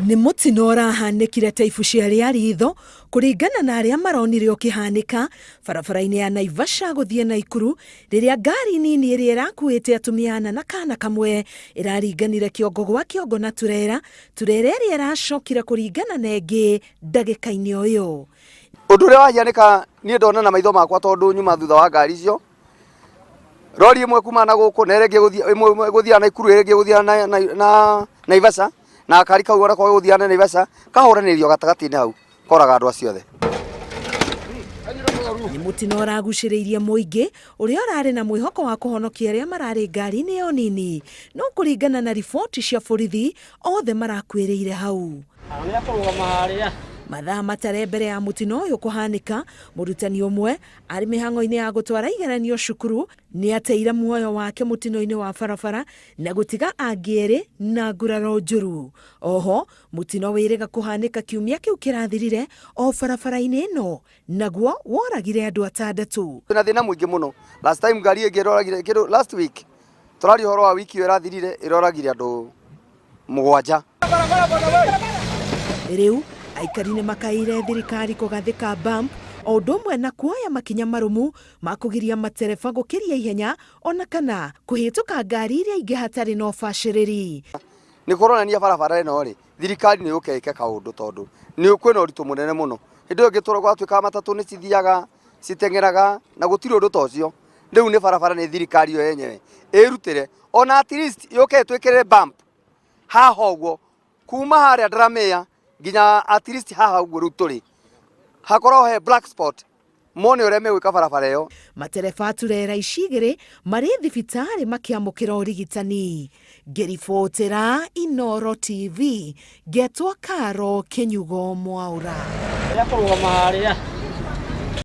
Nĩ mũtino ũrahanĩkire Taifu cia Ritho kũringana na arĩa maronire ũkĩhanĩka barabara-inĩ ya Naivasha gũthiĩ Naikuru rĩrĩa ngari nini ĩrĩa ĩrakuĩte atumia ana na kana kamwe ĩraringanire kĩongo gwa kĩongo na turera ĩrĩa ĩracokire kũringana na ĩngĩ ndagĩka-inĩ ũyũ. Ũndũ ũrĩa wahanĩka niĩ ndona na maitho makwa tondũ nyuma thutha wa ngari icio rori ĩmwe kuma na gũkũ na ĩrĩa gũthiĩ Naikuru ĩrĩa gũthiĩ na Naivasha na akari kau ora kwa gũthiĩ na Naivasha kahoranĩrio gatagati-inĩ hau koraga andũ acio othe. Nĩ mũtino ũragucĩrĩirie mũingĩ ũrĩa ũrarĩ na mwĩhoko wa kũhonokia arĩa mararĩ ngari-inĩ ĩyo nini, no kũringana na riboti cia borithi othe marakuĩrĩire hau. Mathaa matare mbere ya mũtino ũyũ kũhanĩka, mũrutani ũmwe arĩ mĩhang'o-inĩ ya gũtwara igeranio cukuru nĩ ateire muoyo wake mũtino-inĩ wa barabara na gũtiga angĩ erĩ na nguraro njũru. Oho mũtino wĩrĩga kũhanĩka kiumia kĩu kĩrathirire o barabara-inĩ ĩno, naguo woragire andũ 6. Twĩna thĩna mũingĩ mũno. Last time ngari ĩngĩ ĩroragire last week tũraria ũhoro wa wiki ĩyo ĩrathirire ĩroragire andũ 7. Rĩu aikari nĩ makaire thirikari kũgathĩka bump o ũndũ ũmwe na kuoya makinya marũmu ma kũgiria matereba gũkĩria ihenya ona kana kũhĩtũka ngari iria ingĩ hatarĩ na ũbacĩrĩri. Nĩ kũronania barabara ĩno rĩ thirikari nĩ yũke ĩke kaũndũ tondũ nĩ kwĩna ũritũ mũnene mũno. Hĩndĩ ĩyo ngĩtũra gwatuĩka matatũ nĩ cithiaga citeng'eraga na gũtirĩ ũndũ ta ũcio. Rĩu nĩ barabara nĩ thirikari yo yenyewe ĩrutĩre ona at least yũke ĩtwĩkĩre bump haha ũguo kuma harĩa Ndramea nginya at least haha ũguo rĩu tũrĩ hakorwo he black spot mone ũrĩa megwĩka barabara ĩyo. Matereba turera ici igĩrĩ marĩ thibitarĩ makĩamũkĩra ũrigitani. Ngĩribotera Inooro TV, ngetwo Karo Kenyugo Mwaura.